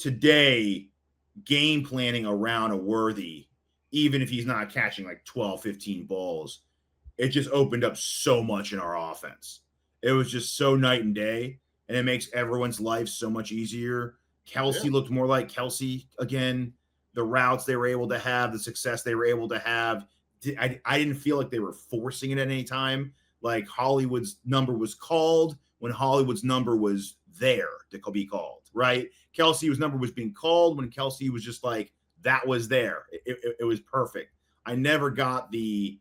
today, game planning around a Worthy, even if he's not catching like 12, 15 balls, it just opened up so much in our offense. It was just so night and day, and it makes everyone's life so much easier. Kelsey looked more like Kelsey again. The routes they were able to have, the success they were able to have. I didn't feel like they were forcing it at any time. Like Hollywood's number was called when Hollywood's number was there to be called, right? Kelsey's number was being called when Kelsey was just like, that was there. It was perfect. I never got the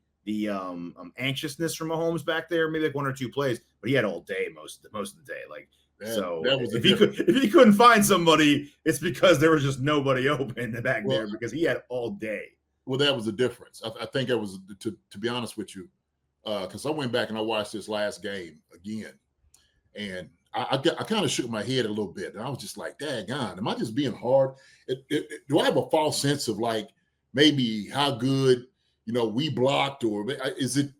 anxiousness from Mahomes back there, maybe like one or two plays, but he had all day most of the day. Like, so if he couldn't find somebody, it's because there was just nobody open back there because he had all day. Well, that was the difference. I think it was, to be honest with you, because I went back and I watched this last game again, and I kind of shook my head a little bit, and I was just like, daggone, am I just being hard? Do I have a false sense of like maybe how good, we blocked, or is it,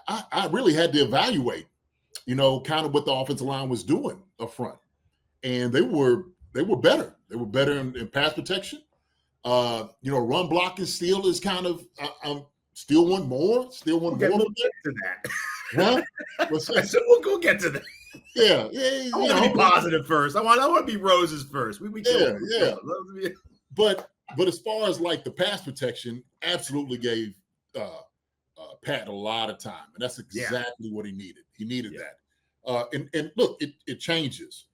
I really had to evaluate, kind of what the offensive line was doing up front. And they were better. They were better in pass protection. Run blocking still is kind of, still want more. We'll get to that. Huh? So we'll get to that. Yeah. I want to be positive first. I want to be roses first. But as far as like the pass protection, absolutely gave Pat a lot of time, and that's exactly what he needed. He needed that. And look, it changes.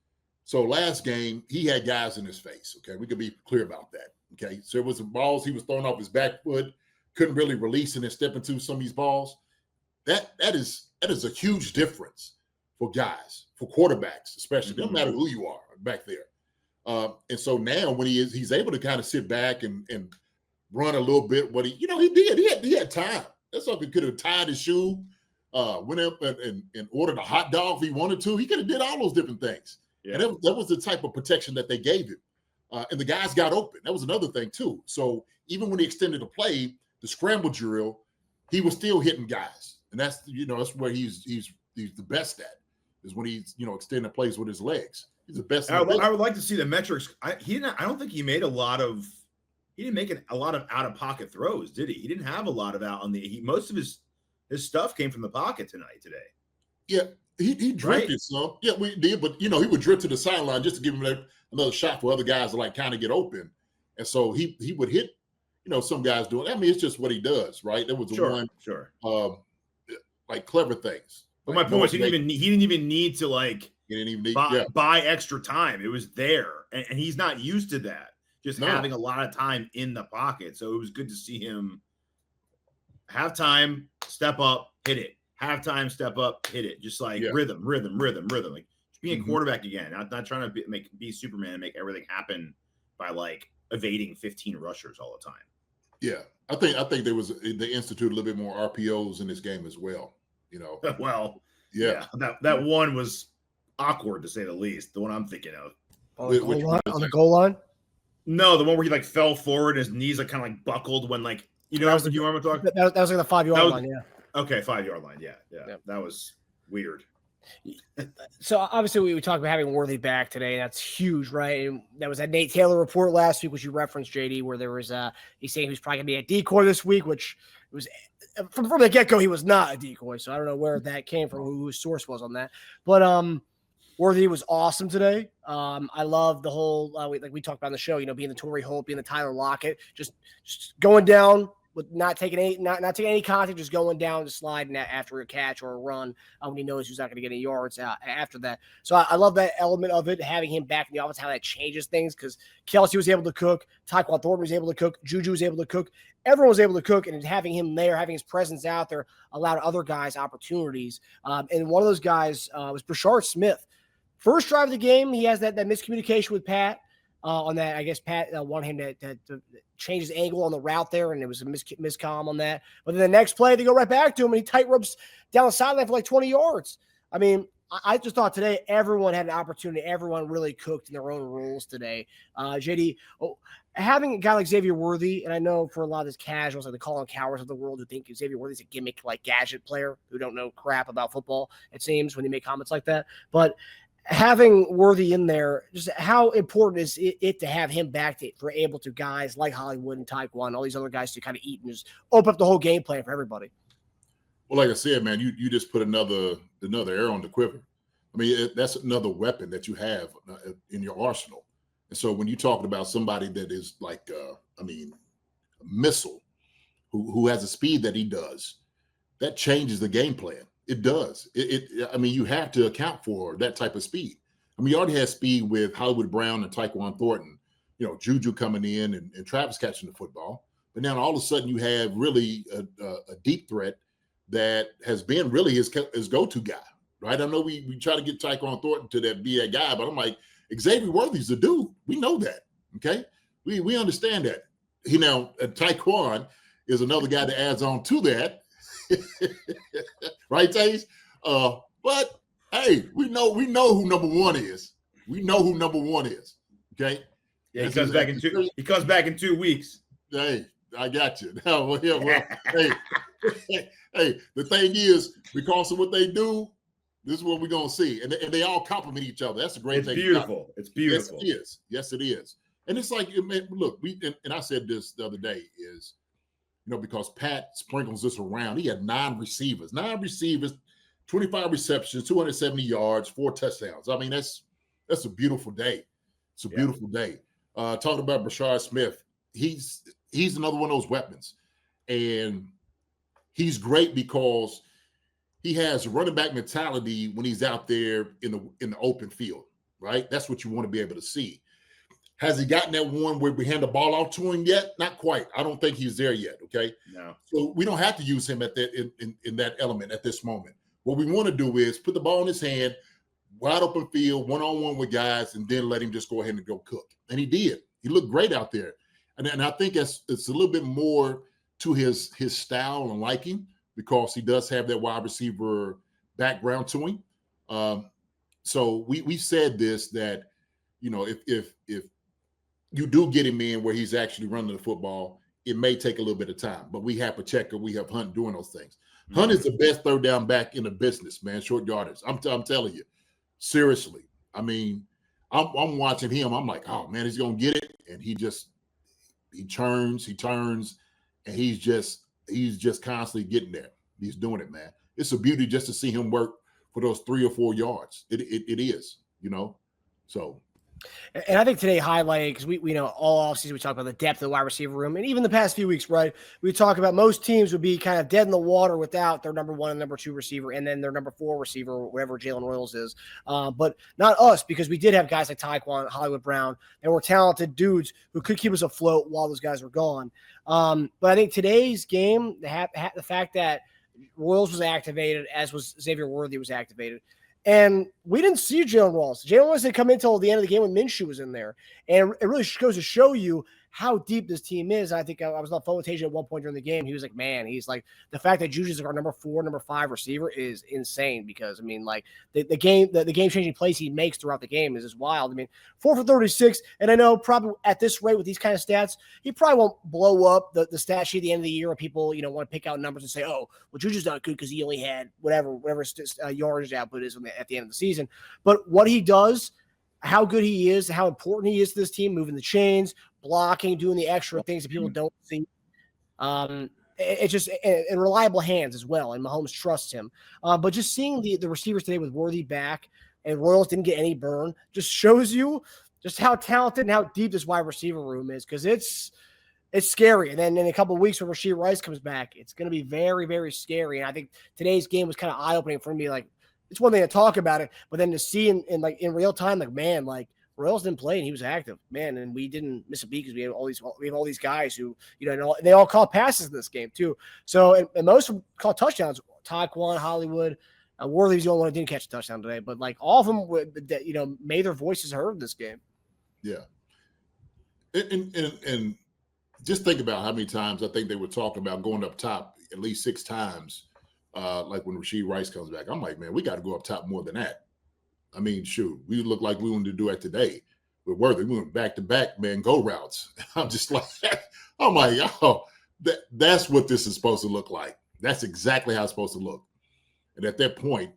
So last game, he had guys in his face. Okay, we could be clear about that. Okay, so it was some balls he was throwing off his back foot, couldn't really release and then step into some of these balls. That is a huge difference for guys, for quarterbacks, especially. Mm-hmm. It doesn't matter who you are back there. And so now when he's able to kind of sit back and run a little bit, what he did. He had time. That's like he could have tied his shoe, went up and ordered a hot dog if he wanted to. He could have did all those different things. Yeah. And that was the type of protection that they gave him. And the guys got open. That was another thing too. So even when he extended the play, the scramble drill, he was still hitting guys. And that's where he's the best at, is when he's extending plays with his legs. He's the best. I would like to see the metrics. I don't think he made a lot of. He didn't make a lot of out of pocket throws, did he? He didn't have a lot of out on the. Most of his stuff came from the pocket today. Yeah, he drifted some. Yeah, we did, but he would drift to the sideline just to give him another shot for other guys to like kind of get open, and so he would hit. Some guys doing. I mean, it's just what he does, right? That was the like clever things. But my point was, he didn't even need to like. He didn't even need buy extra time. It was there, and he's not used to that. Just having a lot of time in the pocket. So it was good to see him have time, step up, hit it. Have time, step up, hit it. Just like rhythm. Like just being a quarterback again. Not trying to be Superman and make everything happen by like evading 15 rushers all the time. Yeah, I think they instituted a little bit more RPOs in this game as well. Well, yeah. That one was awkward to say the least. The one I'm thinking of. On the goal line? No, the one where he like fell forward, his knees like kind of like buckled when like you remember what I'm talking? That was like the 5-yard line, yeah. Okay, 5-yard line, yeah. That was weird. So obviously we talked about having Worthy back today. That's huge, right? And that was that Nate Taylor report last week, which you referenced, JD, where there was he's saying he's probably gonna be a decoy this week, which was from the get-go he was not a decoy. So I don't know where that came from, who his source was on that, but Worthy was awesome today. I love the whole like we talked about on the show, being the Torrey Holt, being the Tyler Lockett, just going down with not taking any contact, just going down the slide after a catch or a run when he knows he's not going to get any yards after that. So I love that element of it, having him back in the offense, how that changes things, because Kelsey was able to cook, Tyquan Thornton was able to cook, Juju was able to cook, everyone was able to cook, and having him there, having his presence out there, allowed other guys opportunities. And one of those guys was Brashard Smith. First drive of the game, he has that miscommunication with Pat on that. I guess Pat wanted him to change his angle on the route there, and it was a miscomm on that. But then the next play, they go right back to him, and he tight ropes down the sideline for like 20 yards. I mean, I just thought today everyone had an opportunity. Everyone really cooked in their own roles today. JD, having a guy like Xavier Worthy, and I know for a lot of these casuals, like the Colin Cowers of the world, who think Xavier Worthy's a gimmick, like gadget player who don't know crap about football, it seems, when they make comments like that. But having Worthy in there, just how important is it to have him back for able to guys like Hollywood and Taekwon, all these other guys to kind of eat and just open up the whole game plan for everybody? Well, like I said, man, you just put another arrow on the quiver. I mean, that's another weapon that you have in your arsenal. And so when you're talking about somebody that is like, a missile, who has the speed that he does, that changes the game plan. It does. I mean, you have to account for that type of speed. I mean, you already had speed with Hollywood Brown and Taekwon Thornton, Juju coming in and Travis catching the football. But now all of a sudden you have really a deep threat that has been really his go-to guy, right? I know we try to get Taekwon Thornton to be that guy, but I'm like, Xavier Worthy's the dude. We know that, okay? We understand that. Taekwon is another guy that adds on to that, right, Teja? But hey, we know who number one is. We know who number one is, okay? Yeah, he comes back in 2 weeks. Hey, I got you. Hey, the thing is, because of what they do, this is what we're gonna see, and they all complement each other. That's a great thing. Beautiful. It's beautiful. Yes, it is. Yes, it is. And it's like, look, and I said this the other day is, because Pat sprinkles this around. He had 9 receivers, 25 receptions, 270 yards, 4 touchdowns. I mean, that's a beautiful day. It's a beautiful day. Talking about Brashard Smith, he's another one of those weapons, and he's great because he has a running back mentality when he's out there in the open field, right? That's what you want to be able to see. Has he gotten that one where we hand the ball off to him yet? Not quite. I don't think he's there yet, okay? No. So we don't have to use him at that in that element at this moment. What we want to do is put the ball in his hand, wide open field, one-on-one with guys, and then let him just go ahead and go cook. And he did. He looked great out there. And I think it's a little bit more to his style and liking, because he does have that wide receiver background to him. So we said this, that, if you do get him in where he's actually running the football, it may take a little bit of time. But we have Pacheco, we have Hunt doing those things. Mm-hmm. Hunt is the best third down back in the business, man, short yardage. I'm telling you, seriously. I mean, I'm watching him. I'm like, oh, man, he's going to get it. And he turns, and he's just constantly getting there. He's doing it, man. It's a beauty just to see him work for those 3 or 4 yards. It is, so. And I think today highlighted, because we know all offseason we talk about the depth of the wide receiver room, and even the past few weeks, right? We talk about most teams would be kind of dead in the water without their number 1 and number 2 receiver, and then their number 4 receiver, whatever Jalen Royals is. But not us, because we did have guys like Taekwon, Hollywood Brown, and were talented dudes who could keep us afloat while those guys were gone. But I think today's game, the fact that Royals was activated, as was Xavier Worthy was activated. And we didn't see Jalen Royals. Jalen Royals didn't come in until the end of the game when Minshew was in there. And it really goes to show you how deep this team is. I think I was on the phone with Teja at one point during the game. He was like, man, he's like, the fact that Juju's our number 4, number 5 receiver is insane, because, I mean, like, the game-changing plays he makes throughout the game is just wild. I mean, 4 for 36, and I know probably at this rate with these kind of stats, he probably won't blow up the stat sheet at the end of the year where people, want to pick out numbers and say, oh, well, Juju's not good because he only had whatever yardage output is at the end of the season. But what he does, how good he is, how important he is to this team, moving the chains, blocking, doing the extra things that people don't see. It's just in reliable hands as well, and Mahomes trusts him. But just seeing the receivers today with Worthy back and Royals didn't get any burn just shows you just how talented and how deep this wide receiver room is, because it's scary. And then in a couple of weeks when Rashee Rice comes back, it's going to be very, very scary. And I think today's game was kind of eye-opening for me. Like, it's one thing to talk about it, but then to see in real time, like, man, like, Royals didn't play and he was active, man, and we didn't miss a beat because we have all these guys who, they all caught passes in this game too. So and most of them caught touchdowns. Taekwon, Hollywood, Worthy's the only one who didn't catch a touchdown today, but like all of them, made their voices heard in this game. Yeah, and just think about how many times I think they were talking about going up top at least 6 times. Like when Rashee Rice comes back, I'm like, man, we got to go up top more than that. I mean, shoot, we look like we wanted to do it today with Worthy. We went back to back, man, go routes. I'm just like, I'm like, oh, that's what this is supposed to look like. That's exactly how it's supposed to look. And at that point,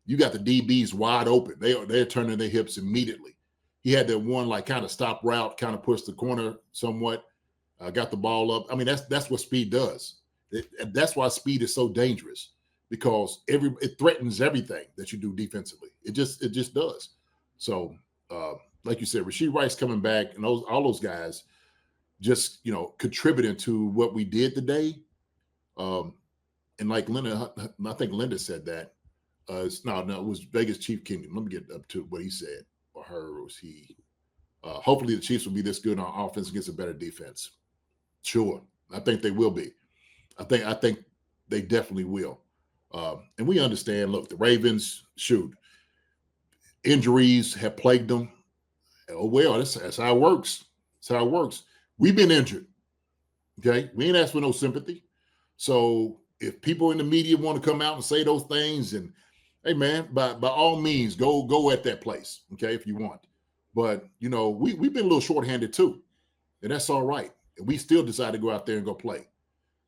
you got the DBs wide open. They're turning their hips immediately. He had that one like kind of stop route, kind of pushed the corner somewhat, got the ball up. I mean, that's what speed does. That's why speed is so dangerous, because it threatens everything that you do defensively. It just does. So, like you said, Rashee Rice coming back and all those guys just, contributing to what we did today. And like Linda, I think Linda said that. It was Vegas Chief Kingdom. Let me get up to what he said, or her, or was he? Hopefully the Chiefs will be this good on offense against a better defense. Sure. I think they will be. I think they definitely will. And we understand, look, the Ravens, injuries have plagued them. Oh, well, that's how it works. That's how it works. We've been injured. Okay? We ain't asked for no sympathy. So if people in the media want to come out and say those things, and hey, man, by all means, go at that place, okay, if you want. But, we've been a little shorthanded too, and that's all right. And we still decided to go out there and go play.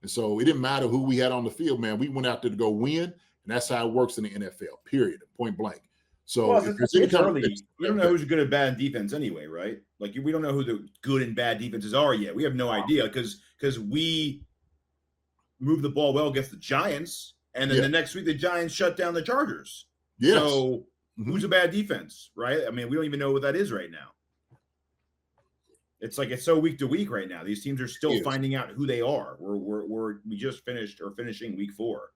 And so it didn't matter who we had on the field, man. We went out there to go win, and that's how it works in the NFL, period, point blank. So it's early. We don't know who's good and bad in defense anyway, right? Like, we don't know who the good and bad defenses are yet. We have no idea because we moved the ball well against the Giants, and then the next week the Giants shut down the Chargers. Yes. So who's a bad defense, right? I mean, we don't even know what that is right now. It's like it's so week to week right now. These teams are still finding out who they are. We just finished or finishing week 4,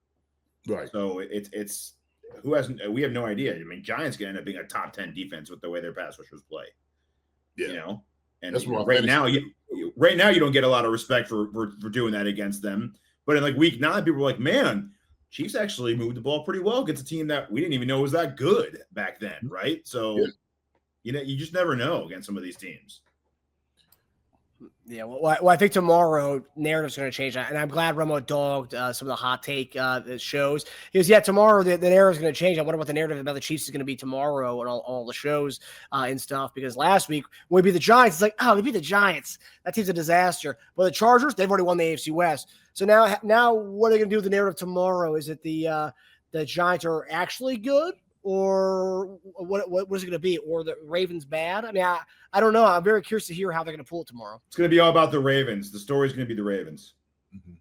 right? So it's who hasn't. We have no idea. I mean, Giants gonna end up being a top 10 defense with the way their pass rushers play. Yeah, and that's right now. Right now, you don't get a lot of respect for doing that against them. But in like week 9, people were like, "Man, Chiefs actually moved the ball pretty well against a team that we didn't even know was that good back then, right?" So, you just never know against some of these teams. Yeah, well, I think tomorrow narrative's going to change, and I'm glad Romo dogged some of the hot take shows. Because tomorrow the narrative's going to change. I wonder what the narrative about the Chiefs is going to be tomorrow and all the shows and stuff. Because last week when we beat the Giants, it's like, oh, we beat the Giants. That team's a disaster. But the Chargers, they've already won the AFC West. So now what are they going to do with the narrative tomorrow? Is it the Giants are actually good? Or what is it going to be? Or the Ravens bad? I mean, I don't know. I'm very curious to hear how they're going to pull it tomorrow. It's going to be all about the Ravens. The story's going to be the Ravens. Mm-hmm.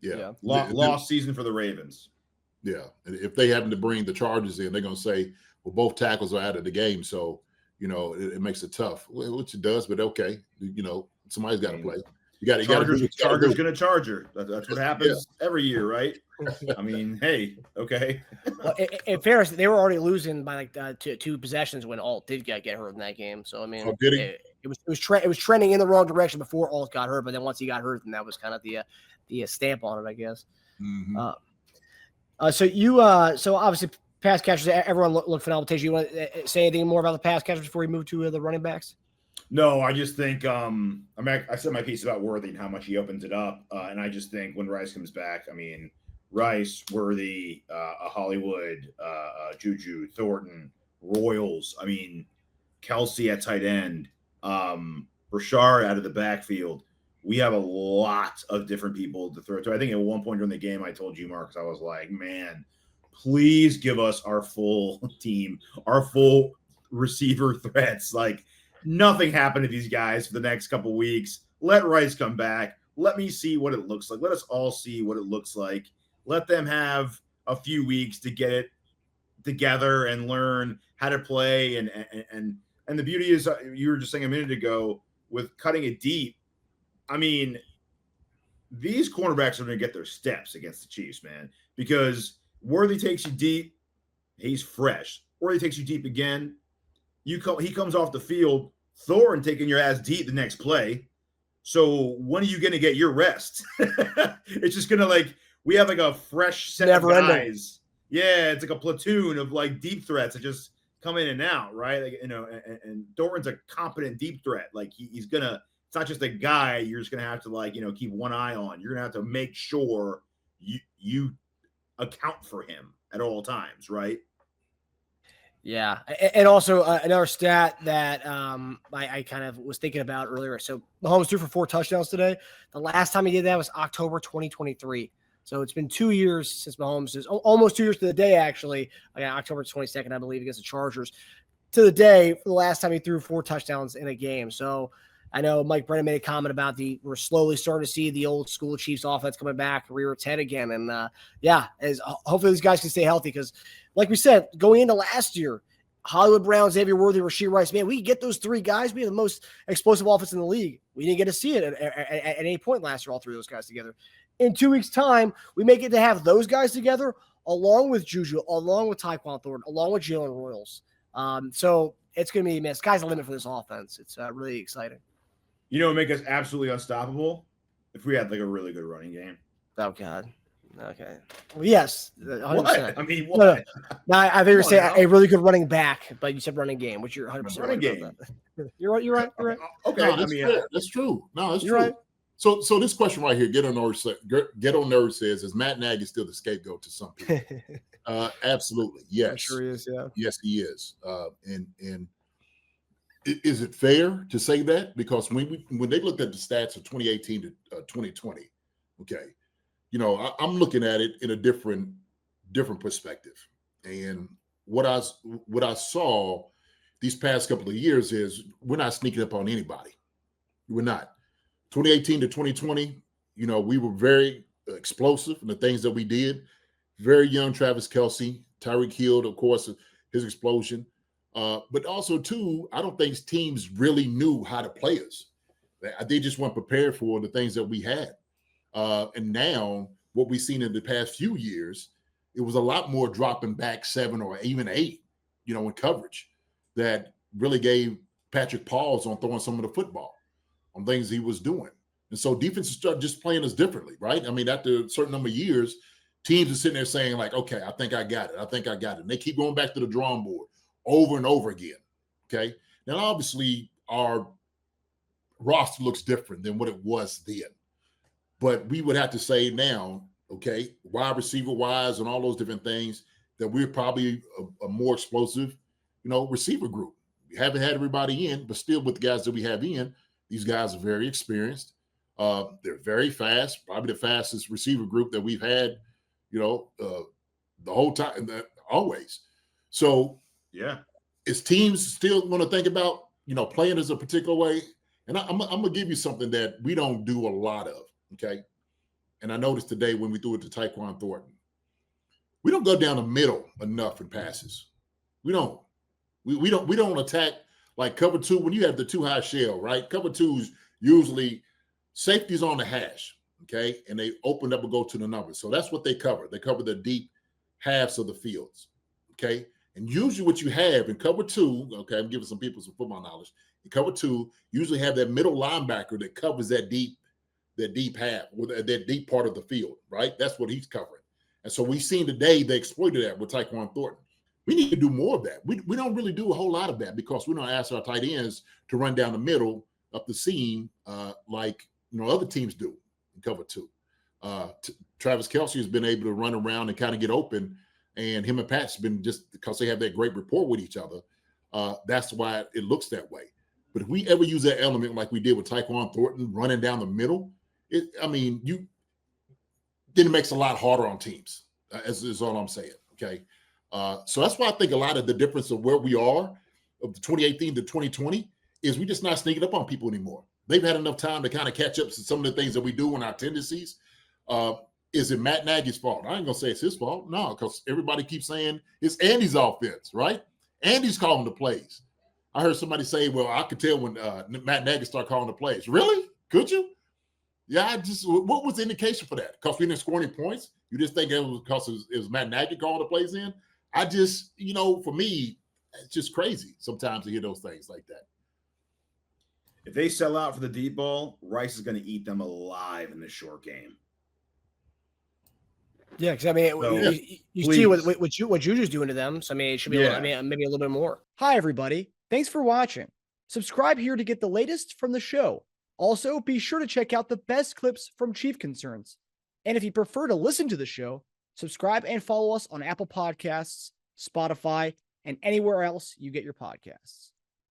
Yeah. Lost season for the Ravens. Yeah. And if they happen to bring the Chargers in, they're going to say, well, both tackles are out of the game. So, it makes it tough, which it does, but okay. Somebody's got to play. Chargers going to Charger. That's what happens every year, right? I mean, hey, okay. Well, in fairness, they were already losing by like two possessions when Alt did get hurt in that game. So I mean, it was trending in the wrong direction before Alt got hurt, but then once he got hurt, then that was kind of the stamp on it, I guess. Mm-hmm. So obviously pass catchers, everyone looked phenomenal. Teja, you want to say anything more about the pass catchers before we move to the running backs? No, I just think I said my piece about Worthy and how much he opens it up, and I just think when Rice comes back, I mean, Rice, Worthy, Hollywood, Juju, Thornton, Royals. I mean, Kelsey at tight end, Rashard out of the backfield. We have a lot of different people to throw to. I think at one point during the game, I told you, Marcus, I was like, man, please give us our full team, our full receiver threats. Like, nothing happened to these guys for the next couple weeks. Let Rice come back. Let me see what it looks like. Let us all see what it looks like. Let them have a few weeks to get it together and learn how to play. And the beauty is, you were just saying a minute ago, with cutting it deep, I mean, these cornerbacks are going to get their steps against the Chiefs, man, because Worthy takes you deep, he's fresh. Worthy takes you deep again, he comes off the field, Thornton taking your ass deep the next play. So when are you going to get your rest? It's just going to we have like a fresh set of guys. Ending. Yeah, it's like a platoon of like deep threats that just come in and out, right? Like, and Thornton's a competent deep threat. Like he's gonna. It's not just a guy you're just gonna have to keep one eye on. You're gonna have to make sure you account for him at all times, right? Yeah, and also another stat that I kind of was thinking about earlier. So Mahomes threw for 4 touchdowns today. The last time he did that was October 2023. So it's been 2 years since Mahomes is almost 2 years to the day, actually. October 22nd, I believe, against the Chargers, to the day for the last time he threw 4 touchdowns in a game. So I know Mike Brennan made a comment about we're slowly starting to see the old school Chiefs offense coming back, rear its head again. And hopefully these guys can stay healthy because, like we said, going into last year, Hollywood Brown, Xavier Worthy, Rashee Rice, man, we can get those 3 guys being the most explosive offense in the league. We didn't get to see it at any point last year, all 3 of those guys together. In 2 weeks' time, we may get to have those guys together along with Juju, along with Tyquan Thornton, along with Jalen Royals. So it's going to be, man, sky's the limit for this offense. It's really exciting. You know what would make us absolutely unstoppable? If we had like a really good running game. Oh, God. Okay. Well, yes. 100%. What? I mean, what? No, I think you're saying a really good running back, but you said running game, which you're 100% running right game. You're right. Okay, no, that's fair. That's true. No, that's you're true. Right. So this question right here, Get on Nerd says, is Matt Nagy still the scapegoat to some people? Absolutely. Yes. I'm sure he is, yeah. Yes, he is. And is it fair to say that? Because when they looked at the stats of 2018 to 2020, okay, I'm looking at it in a different perspective. And what I saw these past couple of years is we're not sneaking up on anybody. We're not. 2018 to 2020, we were very explosive in the things that we did. Very young Travis Kelce, Tyreek Hill, of course, his explosion. But also, too, I don't think teams really knew how to play us. They just weren't prepared for the things that we had. And now, what we've seen in the past few years, it was a lot more dropping back 7 or even 8, in coverage that really gave Patrick pause on throwing some of the football on things he was doing. And so defenses start just playing us differently, right? I mean, after a certain number of years, teams are sitting there saying like, okay, I think I got it. And they keep going back to the drawing board over and over again, okay? Now, obviously, our roster looks different than what it was then. But we would have to say now, okay, wide receiver-wise and all those different things, that we're probably a more explosive, receiver group. We haven't had everybody in, but still with the guys that we have in, these guys are very experienced. They're very fast, probably the fastest receiver group that we've had, the whole time, always. So, yeah, is teams still going to think about, playing as a particular way? And I'm going to give you something that we don't do a lot of, okay? And I noticed today when we threw it to Tyquan Thornton, we don't go down the middle enough in passes. We don't. We don't attack like cover 2 when you have the 2 high shell, right? Cover 2's usually safety's on the hash, okay? And they open up and go to the numbers. So that's what they cover. They cover the deep halves of the fields, okay? And usually what you have in cover 2, okay, I'm giving some people some football knowledge. In cover 2, usually have that middle linebacker that covers that deep half, that deep part of the field, right? That's what he's covering. And so we've seen today they exploited that with Tyquan Thornton. We need to do more of that. We don't really do a whole lot of that because we don't ask our tight ends to run down the middle up the seam like other teams do in cover 2. Travis Kelce has been able to run around and kind of get open, and him and Pat's been, just because they have that great rapport with each other. That's why it looks that way. But if we ever use that element like we did with Tyquan Thornton running down the middle, then it makes it a lot harder on teams. Is all I'm saying. Okay. So that's why I think a lot of the difference of where we are of the 2018 to 2020 is we just not sneaking up on people anymore. They've had enough time to kind of catch up to some of the things that we do in our tendencies. Is it Matt Nagy's fault? I ain't going to say it's his fault. No, because everybody keeps saying it's Andy's offense, right? Andy's calling the plays. I heard somebody say, well, I could tell when Matt Nagy started calling the plays. Really? Could you? Yeah, what was the indication for that? Because we didn't score any points? You just think it was because it was Matt Nagy calling the plays in? I just, for me, it's just crazy sometimes to hear those things like that. If they sell out for the deep ball, Rice is going to eat them alive in the short game. Yeah, because you see what Juju's doing to them. So it should be maybe a little bit more. Hi, everybody. Thanks for watching. Subscribe here to get the latest from the show. Also, be sure to check out the best clips from Chief Concerns. And if you prefer to listen to the show, subscribe and follow us on Apple Podcasts, Spotify, and anywhere else you get your podcasts.